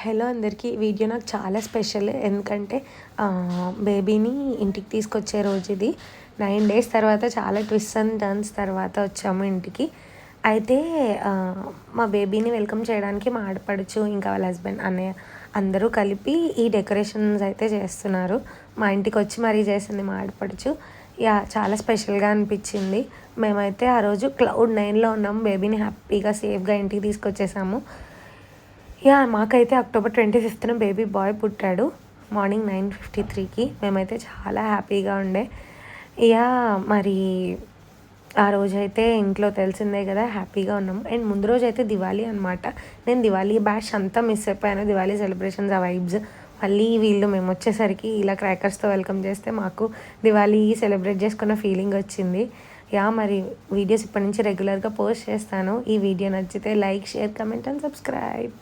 Hello అందరికీ. Video నాకు చాలా స్పెషల్. ఎందుకంటే బేబీని ఇంటికి తీసుకొచ్చే రోజు ఇది. 9 డేస్ తర్వాత చాలా ట్విస్ట్ అండ్ టర్న్స్ తర్వాత వచ్చాము ఇంటికి. అయితే మా బేబీని వెల్కమ్ చేయడానికి మా ఆడపడుచు ఇంకా వాళ్ళ హస్బెండ్ అన్నయ్య అందరూ కలిపి ఈ డెకరేషన్స్ అయితే చేస్తున్నారు. మా ఇంటికి వచ్చి మరీ చేసింది మా ఆడపడుచు. చాలా స్పెషల్గా అనిపించింది. మేమైతే ఆ రోజు క్లౌడ్ 9లో ఉన్నాము. బేబీని హ్యాపీగా సేఫ్గా ఇంటికి తీసుకొచ్చేసాము. మాకైతే అక్టోబర్ 25న బేబీ బాయ్ పుట్టాడు. మార్నింగ్ 9:53కి. మేమైతే చాలా హ్యాపీగా ఉండే. మరి ఆ రోజైతే ఇంట్లో తెలిసిందే కదా, హ్యాపీగా ఉన్నాము. అండ్ ముందు రోజు అయితే దివాళీ అనమాట. నేను దివాళీ బ్యాష్ అంతా మిస్ అయిపోయాను. దివాళీ సెలబ్రేషన్స్, ఆ వైబ్స్. మళ్ళీ మేము వచ్చేసరికి ఇలా క్రాకర్స్తో వెల్కమ్ చేస్తే మాకు దివాళీ సెలబ్రేట్ చేసుకున్న ఫీలింగ్ వచ్చింది. మరి వీడియోస్ ఇప్పటి నుంచి రెగ్యులర్గా పోస్ట్ చేస్తాను. ఈ వీడియో నచ్చితే like, share, comment and subscribe.